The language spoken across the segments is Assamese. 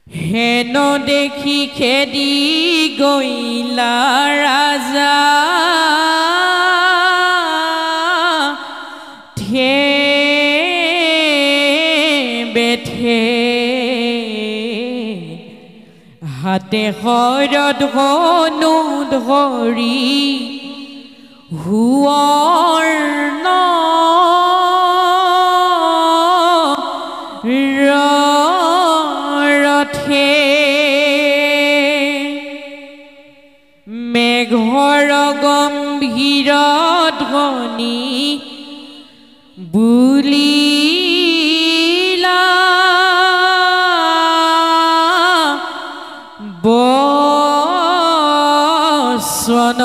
হেন দেখি খেদি গইলা ৰাজা থে বেঠে হাতে শৰত ধনু ধৰি সুৱৰ্ণ ৰথে মেঘৰ গম্ভীৰ ধ্বনি বুলিলা বচন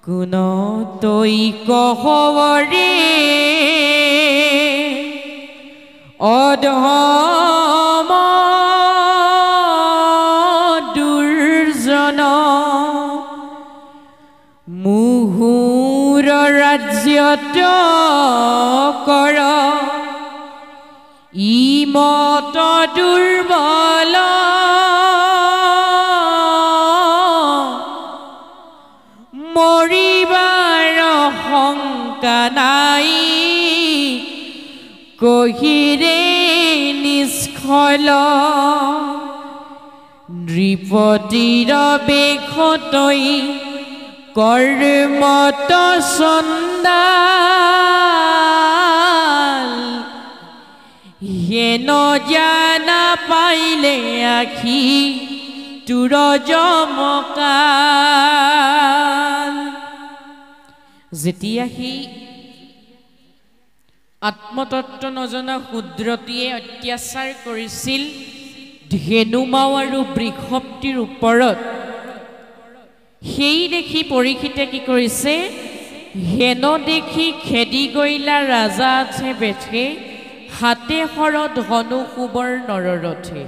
কোন তৈ কহৰে অধম দুৰ্জন মুহুৰ ৰাজ্যত কৰ ইমত দুৰ্বল মৰিবাৰ শংকা নাই কহিৰে নিষ্ফল নৃপতিৰ বেশতৈ কৰ্মত চণ্ডাল হেন জানা পাইলে আখি তোৰ জমকাল যেতিয়া সি আত্মতত্ত্ব নজনা ক্ষুদ্ৰতীয়ে অত্যাচাৰ কৰিছিল ধেনুমাও আৰু বৃষপ্তিৰ ওপৰত সেই দেখি পৰীক্ষিতে কি কৰিছে হেন দেখি খেদি গইলা ৰাজা আছে বেঠে হাতে শৰত ধনু সুৱৰ্ণ ৰথে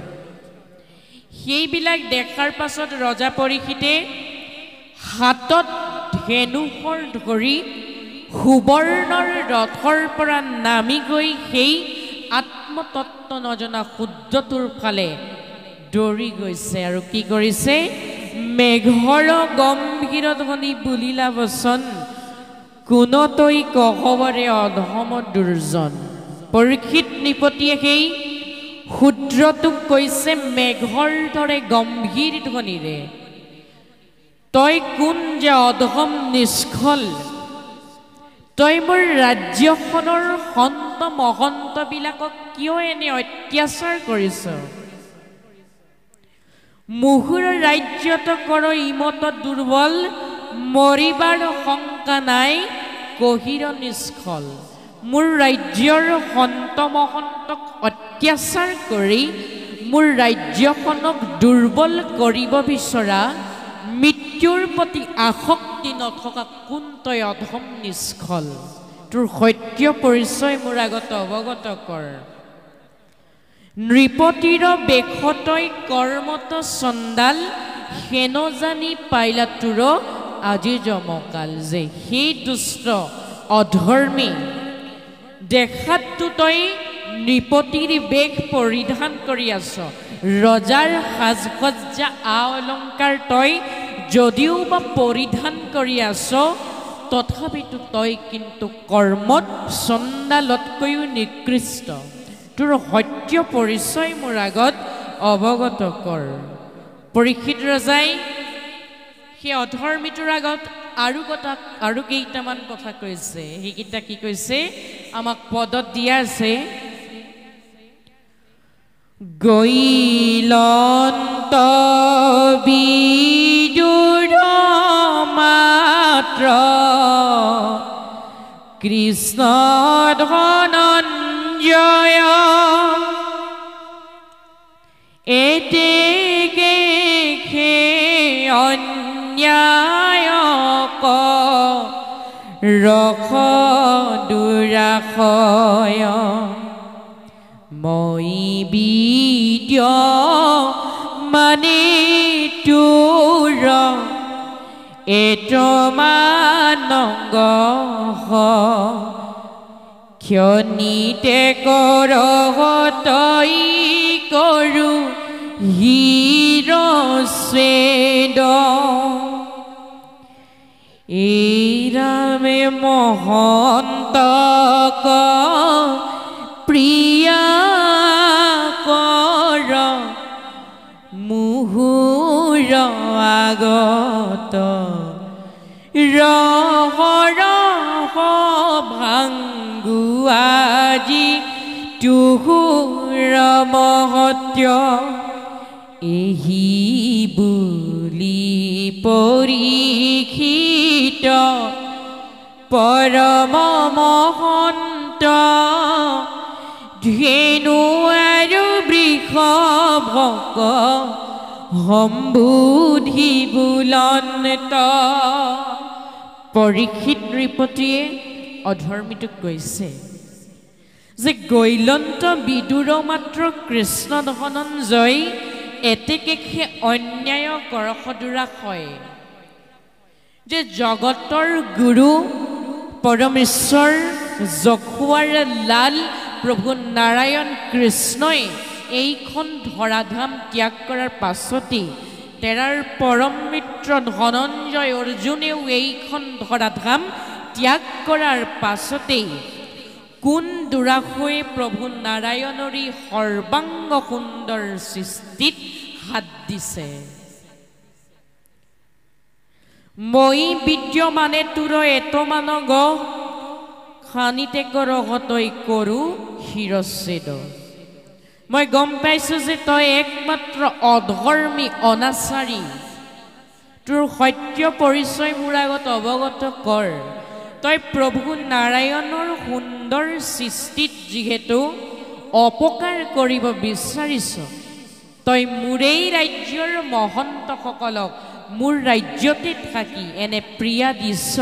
সেইবিলাক দেখাৰ পাছত ৰজা পৰীক্ষিতে হাতত ধেনুশৰ ধৰি সুৱৰ্ণৰ ৰথৰ পৰা নামি গৈ সেই আত্মতত্ত্ব নজনা শুদ্ধটোৰ ফালে দৌৰি গৈছে আৰু কি কৰিছে মেঘৰ গম্ভীৰ ধ্বনি বুলিলা বচন কোন তৈ কহবৰে অধম দুৰ্জন পৰীক্ষিত নৃপতিয়ে সেই শুদ্ৰটোক কৈছে মেঘৰ দৰে গম্ভীৰ ধ্বনিৰে তই কোন যে অধম নিষ্ফল তই মোৰ ৰাজ্যখনৰ সন্ত মহন্তবিলাকক কিয় এনে অত্যাচাৰ কৰিছ মুহুৰ ৰাজ্যত কৰ ইমত দুৰ্বল মৰিবাৰ শংকা নাই কহিৰ নিষ্ফল মোৰ ৰাজ্যৰ সন্ত মহন্তক অত্যাচাৰ কৰি মোৰ ৰাজ্যখনক দুৰ্বল কৰিব বিচৰা মৃত্যুৰ প্ৰতি আসক্তি নথকা কোন তই অধম নিষ্ফল তোৰ সত্য পৰিচয় মোৰ আগত অৱগত কৰ নৃপতিৰ বেশতৈ কৰ্মত চণ্ডাল হেন জানি পাইলা তোৰ আজি জমকাল যে সেই দুষ্ট অধৰ্মী দেখাততো তই নৃপতিৰ বেশ পৰিধান কৰি আছ ৰজাৰ সাজসজ্জা অলংকাৰ তই যদিও বা পৰিধান কৰি আছ তথাপিতো তই কিন্তু কৰ্মত চণ্ডালতকৈও নিকৃষ্ট তোৰ সত্য পৰিচয় মোৰ আগত অৱগত কৰ পৰীক্ষিত ৰজাই সেই অধৰ্মীটোৰ আগত আৰু কেইটামান কথা কৈছে সেইকেইটা কি কৈছে আমাক পদত দিয়া আছে গৈলন্ত বিদুৰ মাত্ৰ কৃষ্ণ ধনঞ্জয় এতেকে অন্যায়ক ৰখ দুৰাশয় মই বিদ্য মানে তোৰ এতমানঙ্গ ক্ষণিতে কৰহত জয় কৰু হিৰস্বেদ এই ৰামে মহন্তক প্ৰিয়া কৰ মুহুৰ আগত ৰহ ৰহ ভাঙ্গু আজি তুহুৰ মহত্য এহি বুলি পৰীক্ষিত পৰম মহন্ত ধেনু আৰু বৃষভক সম্বুধি বুলন্ত পৰীক্ষিত নৃপতিয়ে অধৰ্মীটোক কৈছে যে গৈলন্ত বিদুৰ মাত্ৰ কৃষ্ণ ধনঞ্জয় এতেকে অন্যায় কৰসদুৰা হয় যে জগতৰ গুৰু পৰমেশ্বৰ যখুৱাৰ লাল প্ৰভু নাৰায়ণ কৃষ্ণই এইখন ধৰাধাম ত্যাগ কৰাৰ পাছতেই তেৰাৰ পৰম মিত্ৰ ধনঞ্জয় অৰ্জুনেও এইখন ধৰাধাম ত্যাগ কৰাৰ পাছতেই কোন দুৰাশৈ প্ৰভু নাৰায়ণৰী সৰ্বাংগ সুন্দৰ সৃষ্টিত হাত দিছে মই বিদ্যমানে তোৰ এতমান গ খানিতে কৰহতৈ কৰো শিৰচ্ছেদ মই গম পাইছো যে তই একমাত্ৰ অধৰ্মী অনাচাৰী তোৰ সত্য পৰিচয় মোৰ আগত অৱগত কৰ তই প্ৰভু নাৰায়ণৰ সুন্দৰ সৃষ্টিত যিহেতু অপকাৰ কৰিব বিচাৰিছ তই মোৰেই ৰাজ্যৰ মহন্তসকলক মোৰ ৰাজ্যতে থাকি এনে প্ৰিয়া দিছ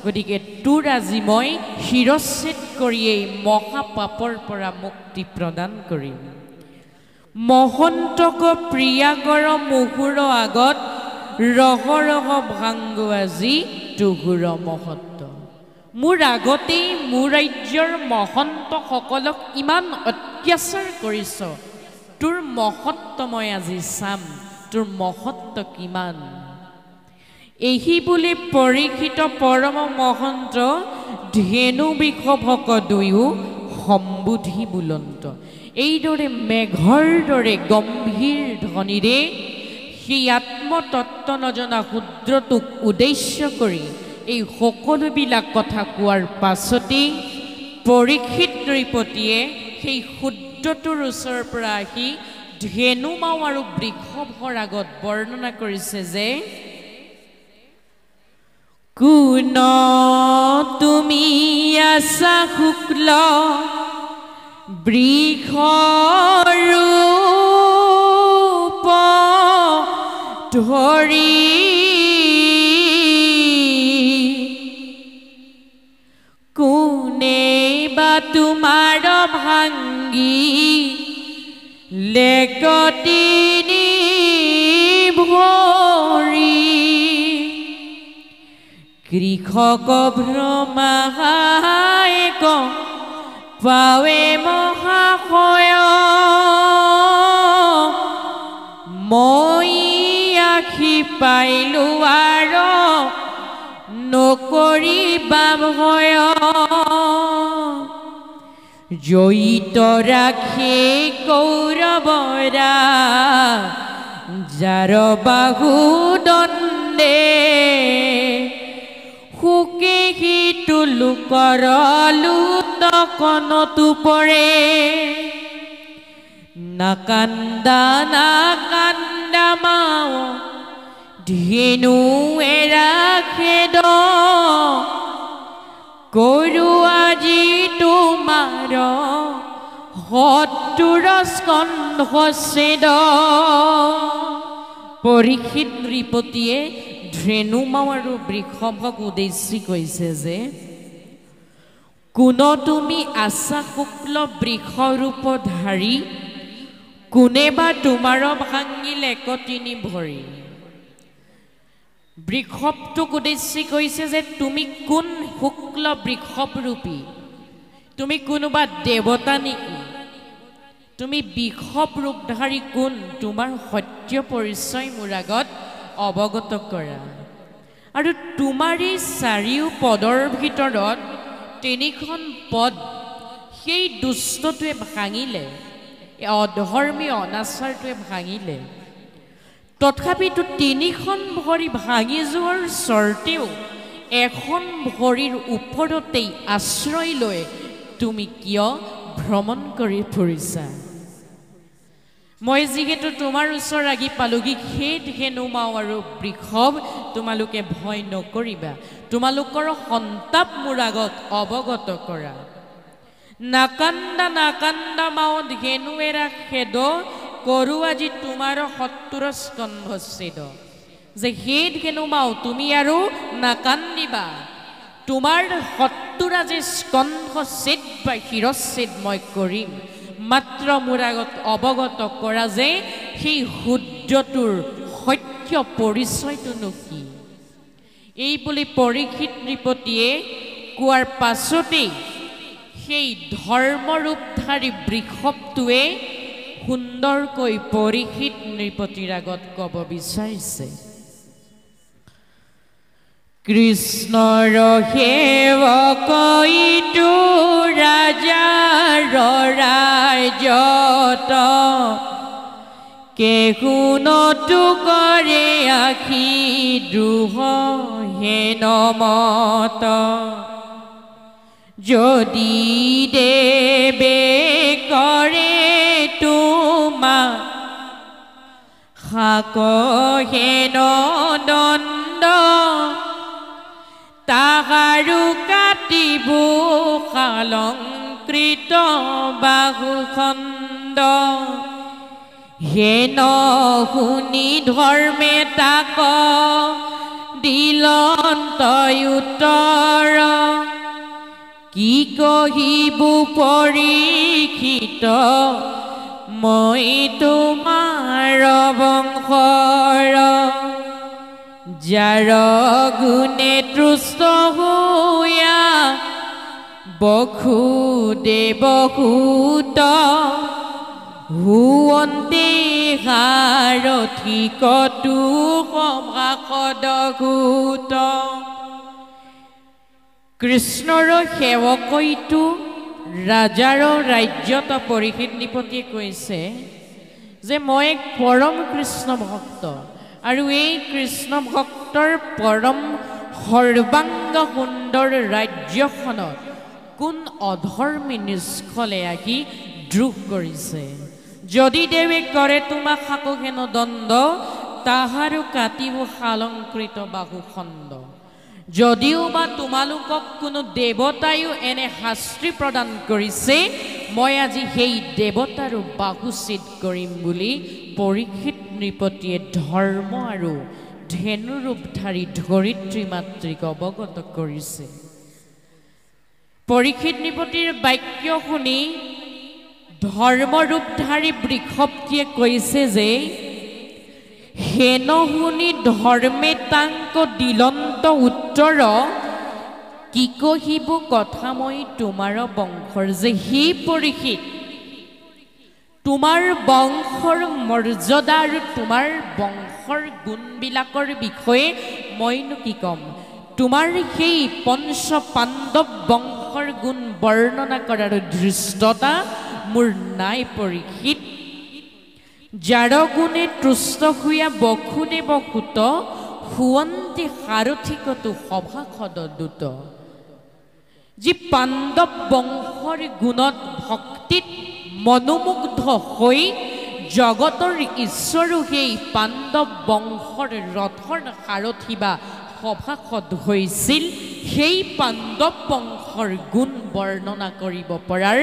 গতিকে তোৰ আজি মই শিৰচ্ছেদ কৰিয়েই মহাপাপৰ পৰা মুক্তি প্ৰদান কৰিম মহন্তক প্ৰিয়া কৰ মুহুৰ আগত ৰহ ৰহ ভাংগু আজি তুহুৰ মহত্ব মোৰ আগতেই মোৰ ৰাজ্যৰ মহন্তসকলক ইমান অত্যাচাৰ কৰিছ তোৰ মহত্ব মই আজি চাম তোৰ মহত্ব কিমান এহি বুলি পৰীক্ষিত পৰম মহন্ত ধেনু বৃষভক দুয়ো সম্বুধি বুলন্ত এইদৰে মেঘৰ দৰে গম্ভীৰ ধ্বনিৰে সেই আত্মতত্ত্ব নজনা ক্ষুদ্ৰটোক উদ্দেশ্য কৰি এই সকলোবিলাক কথা কোৱাৰ পাছতেই পৰীক্ষিত নৃপতিয়ে সেই ক্ষুদ্ৰটোৰ ওচৰৰ পৰা আহি ধেনুমাও আৰু বৃষভৰ আগত বৰ্ণনা কৰিছে যে কোন তুমি আছা শুক্ল বৃষৰূপ ধৰি কোনে বা তোমাৰ ভাঙ্গি লেকতি ভৰি কৃষক ভ্ৰমাহায়ক পাৱে মহাশয় মই আখি পাইলো আৰু নকৰিবা ভয় জয়িত ৰাখে কৌৰৱৰা যাৰ বাহু দণ্ডে সুকে সিটো লোকৰ লুটকনতো পৰে নাকান্দা নাকান্দা মাও ধেনু এৰা খেদ কৰো আজি তোমাৰ শত্ৰুৰ স্কন্ধচ্ছেদ পৰীক্ষিত নৃপতিয়ে ধেনুমাও আৰু বৃষভক উদ্দেশ্যি কৈছে যে কোন তুমি আছা শুক্ল বৃষৰূপধাৰী কোনে বা তোমাৰ ভাঙিল একতিনি ভৰি বৃষভটোক উদ্দেশ্যি কৈছে যে তুমি কোন শুক্ল বৃষভৰূপী তুমি কোনোবা দেৱতা নেকি তুমি বিষব ৰূপধাৰী কোন তোমাৰ সত্য পৰিচয় মোৰ আগত অৱগত কৰা আৰু তোমাৰ এই চাৰিও পদৰ ভিতৰত তিনিখন পদ সেই দুষ্টটোৱে ভাঙিলে অধৰ্মী অনাচাৰটোৱে ভাঙিলে তথাপিতো তিনিখন ভৰি ভাঙি যোৱাৰ স্বৰ্তেও এখন ভৰিৰ ওপৰতেই আশ্ৰয় লৈ তুমি কিয় ভ্ৰমণ কৰি ফুৰিছা মই যিহেতু তোমাৰ ওচৰ আগি পালোগি সেই ধেনু মাও আৰু বৃষভ তোমালোকে ভয় নকৰিবা তোমালোকৰ সন্তাপ মোৰ আগত অৱগত কৰা নাকান্দা নাকান্দা মাও ধেনুৱেৰা খেদ কৰো আজি তোমাৰ শত্ৰুৰ স্কন্ধচ্ছেদ যে সেই ধেনু মাও তুমি আৰু নাকান্দিবা তোমাৰ শত্ৰুৰ আজি স্কন্ধচ্ছেদ বা শিৰচ্ছেদ মই কৰিম মাত্ৰ মোৰ আগত অৱগত কৰা যে সেই শুদ্ধটোৰ সত্য পৰিচয়টোনো কি এই বুলি পৰীক্ষিত নৃপতিয়ে কোৱাৰ পাছতেই সেই ধৰ্মৰূপধাৰী বৃষভটোৱে সুন্দৰকৈ পৰীক্ষিত নৃপতিৰ আগত ক'ব বিচাৰিছে কৃষ্ণৰ সেৱক ইটো ৰাজাৰ ৰাজ্যত কেহুনতো কৰে আখি দ্ৰোহ হেনমত যদি দেৱে কৰে তোমা শাক হেন দণ্ড তাহাৰু কাটিব শালংকৃত বাহুখণ্ড হেন শুনি ধৰ্মে তাক দিলন্ত উত্তৰ কি কহিব পৰীক্ষিত মই তোমাৰ বংশৰ যাৰ গুণে তুষ্ট হোয়া বসুদেৱসূত হুৱন্তে সাৰথি কটু সভাসদসূত কৃষ্ণৰ সেৱকইটো ৰাজাৰ ৰাজ্যত পৰীক্ষিত নৃপতিয়ে কৈছে যে মই এক পৰম কৃষ্ণ ভক্ত আৰু এই কৃষ্ণ ভক্তৰ পৰম সৰ্বাংগ সুন্দৰ ৰাজ্যখনত কোন অধৰ্মী নিষ্ফলে আহি দ্ৰোহ কৰিছে যদি দেৱে কৰে তোমাক শাক হেন দণ্ড তাহাৰো কাটিব শালংকৃত বাহুখণ্ড যদিও বা তোমালোকক কোনো দেৱতায়ো এনে শাস্তি প্ৰদান কৰিছে মই আজি সেই দেৱতাৰো বাহুচ্ছেদ কৰিম বুলি পৰীক্ষিত নৃপতিয়ে ধৰ্ম আৰু ধেনুৰূপধাৰী ধৰিত্ৰী মাতৃক অৱগত কৰিছে পৰীক্ষিত নৃপতিৰ বাক্য শুনি ধৰ্মৰূপধাৰী বৃষভটিয়ে কৈছে যে হেন শুনি ধৰ্মে তাংক দিলন্ত উত্তৰ কি কহিব কথা মই তোমাৰ বংশৰ যে হি পৰীক্ষিত তোমাৰ বংশৰ মৰ্যাদা আৰু তোমাৰ বংশৰ গুণবিলাকৰ বিষয়ে মইনো কি ক'ম তোমাৰ সেই পঞ্চ পাণ্ডৱ বংশৰ গুণ বৰ্ণনা কৰাৰ ধৃষ্টতা মোৰ নাই পৰীক্ষিত যাৰ গুণে তুষ্ট হোৱা বসুদেৱসূত হুৱন্তে সাৰথিকতো সভাসদ দূত যি পাণ্ডৱ বংশৰ গুণত ভক্তিত মনোমুগ্ধ হৈ জগতৰ ঈশ্বৰো সেই পাণ্ডৱ বংশৰ ৰথৰ সাৰথি বা সভাসদ হৈছিল সেই পাণ্ডৱ বংশৰ গুণ বৰ্ণনা কৰিব পৰাৰ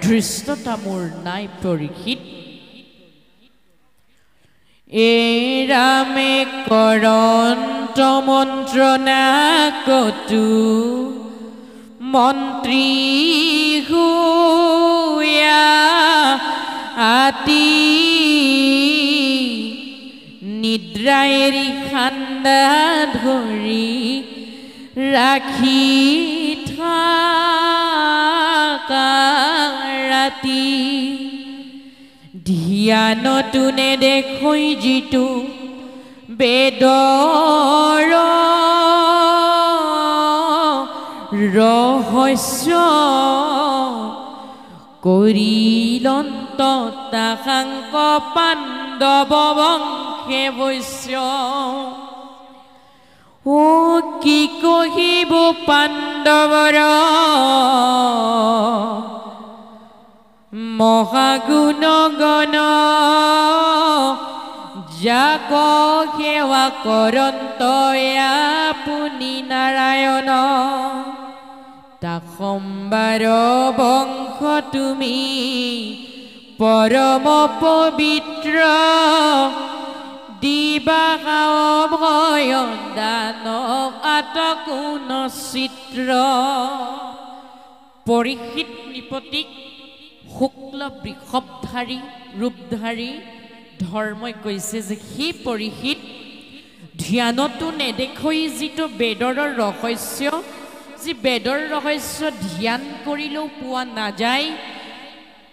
ধৃষ্টতা মোৰ নাই পৰীক্ষিত এ ৰামে কৰন্ত মন্ত্ৰণা কটু মন্ত্ৰী হুয়া আতি নিদ্ৰায়েৰি খান্দা ধৰি ৰাখি থাকা ৰাতি ধ্যানতো নেদেখৈ যিটো বেদৰ ৰহস্য কৰিলন্ত তাহাংক পাণ্ডৱ বংশে বৈশ্য ও কি কহিব পাণ্ডৱৰ মহাগুণ গণ যাক সেৱা কৰন্ত আপুনি নাৰায়ণ তাক সম্বাৰ বংশ তুমি পৰম পবিত্ৰ দিবা অভয় দানৱ আতকুণ চিত্ৰ পৰীক্ষিত নৃপতিক শুক্ল বৃষভধাৰী ৰূপধাৰী ধৰ্মই কৈছে যে সি পৰীক্ষিত ধ্যানতো নেদেখৈ যিটো বেদৰ ৰহস্য যি বেদৰ ৰহস্য ধ্যান কৰিলেও পোৱা নাযায়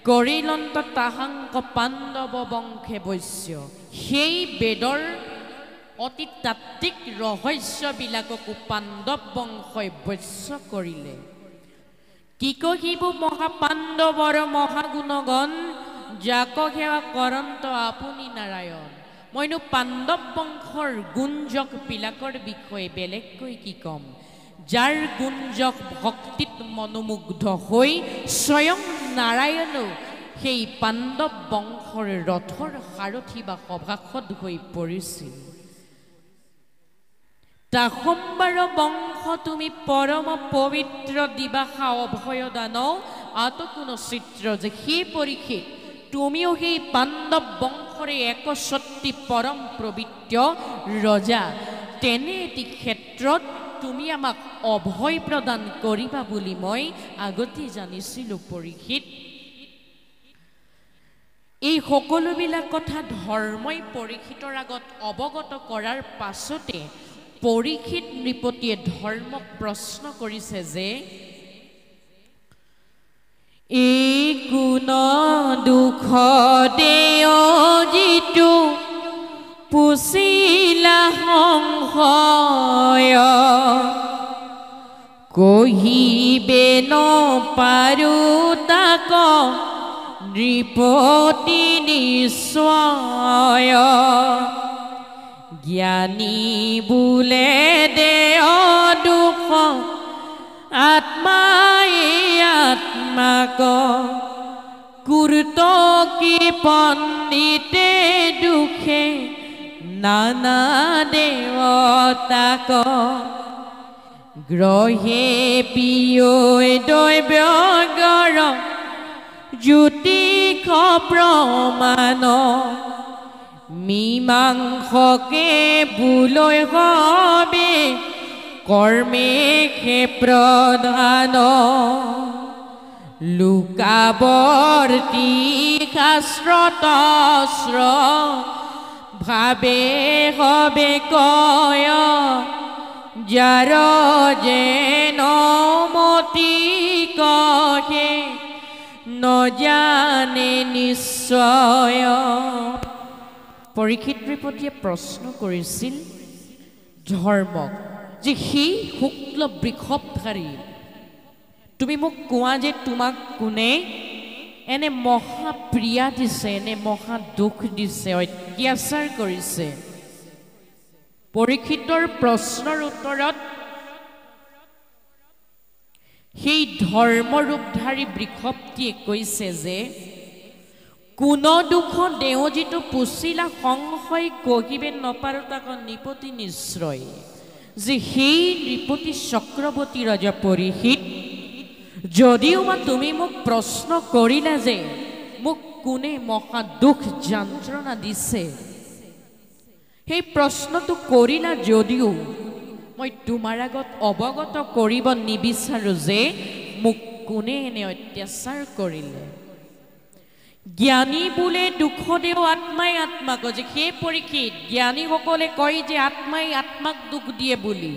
কৰিলন্ত তাহাংক পাণ্ডৱ বংশে বৈশ্য সেই বেদৰ অতি তাত্ত্বিক ৰহস্যবিলাককো পাণ্ডৱ বংশই বৈশ্য কৰিলে কি কহিব মহাপাণ্ডৱৰ মহাগুণগণ যাক সেৱা কৰন্ত আপুনি নাৰায়ণ মইনো পাণ্ডৱ বংশৰ গুঞ্জক বিলাকৰ বিষয়ে বেলেগকৈ কি ক'ম যাৰ গুঞ্জক ভক্তিত মনোমুগ্ধ হৈ স্বয়ং নাৰায়ণো সেই পাণ্ডৱ বংশৰ ৰথৰ সাৰথি বা সভাসদ হৈ পৰিছিল তাহম্বাৰ বংশ তুমি পৰম পবিত্ৰ দিবাসা অভয় দানৱ আতকুণ চিত্ৰ যে সেই পৰীক্ষিত তুমিও সেই পাণ্ডৱ বংশৰে একসত্ৰী পৰম পবিত্ৰ ৰজা তেনে এটি ক্ষেত্ৰত তুমি আমাক অভয় প্ৰদান কৰিবা বুলি মই আগতে জানিছিলোঁ পৰীক্ষিত এই সকলোবিলাক কথা ধৰ্মই পৰীক্ষিতৰ আগত অৱগত কৰাৰ পাছতে পৰীক্ষিত নৃপতিয়ে ধৰ্মক প্ৰশ্ন কৰিছে যে এই গুণ দুখ দেয় যিটো পুছিলা সংশয় কহিবে নপাৰো তাক নৃপতি নিশ্চয় জ্ঞানী বোলে দেয় দুখ আত্মাই আত্মাক কুৰ্ত কি পণ্ডিতে দুখে নানা দেৱতাক গ্ৰহে পিয়ৈ দৈব্যগৰ জ্যোতিষ প্ৰমাণ মীমাংসকে বোলৈ হবে কৰ্মেষে প্ৰধান লোকাৱৰ্তী শাস্ত্ৰতস্ৰ ভাবে হবে কয় যাৰ যেন মতি কহে নজানে নিশ্চয় পৰীক্ষিত নৃপতিয়ে প্ৰশ্ন কৰিছিল ধৰ্মক যে সেই শুক্ল বৃষভধাৰী তুমি মোক কোৱা যে তোমাক কোনে এনে মহাপ্ৰিয়া দিছে এনে মহা দুখ দিছে অত্যাচাৰ কৰিছে পৰীক্ষিতৰ প্ৰশ্নৰ উত্তৰত সেই ধৰ্মৰূপধাৰী বৃষভটিয়ে কৈছে যে কোন দুখ দেও যিটো পুছিলা সংশয় কহিবে নপাৰো তাক নৃপতি নিশ্চয় যে সেই নৃপতি চক্ৰৱৰ্তী ৰজা পৰীক্ষিত যদিও বা তুমি মোক প্ৰশ্ন কৰিলা যে মোক কোনে মহা দুখ যন্ত্ৰণা দিছে সেই প্ৰশ্নটো কৰিলা যদিও মই তোমাৰ আগত অৱগত কৰিব নিবিচাৰো যে মোক কোনে এনে অত্যাচাৰ কৰিলে জ্ঞানী বোলে দুখ দেও আত্মাই আত্মাক যে সেই পৰীক্ষিত জ্ঞানীসকলে কয় যে আত্মাই আত্মাক দুখ দিয়ে বুলি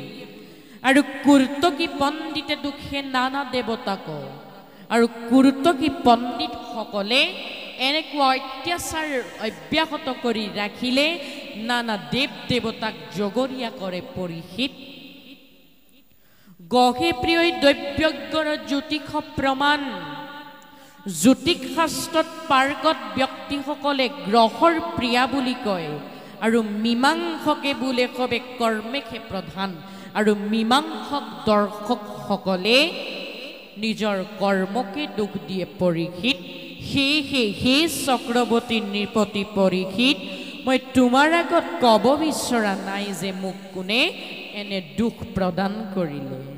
আৰু কুৰ্তকী পণ্ডিতে দুখে নানা দেৱতাক আৰু কুৰ্তকী পণ্ডিতসকলে এনেকুৱা অত্যাচাৰ অব্যাহত কৰি ৰাখিলে নানা দেৱ দেৱতাক জগৰীয়া কৰে পৰীক্ষিত গহে প্ৰিয় দৈব্যজ্ঞৰ জ্যোতিষ প্ৰমাণ জ্যোতিষ শাস্ত্ৰত পাৰ্গত ব্যক্তিসকলে গ্ৰহৰ প্ৰিয়া বুলি কয় আৰু মীমাংসকে বোলে কবে কৰ্মেহে প্ৰধান আৰু মীমাংসক দৰ্শকসকলে নিজৰ কৰ্মকে দুখ দিয়ে পৰীক্ষিত সেয়েহে হে চক্ৰৱৰ্তী নৃপতি পৰীক্ষিত মই তোমাৰ আগত ক'ব বিচৰা নাই যে মোক কোনে এনে দুখ প্ৰদান কৰিলে।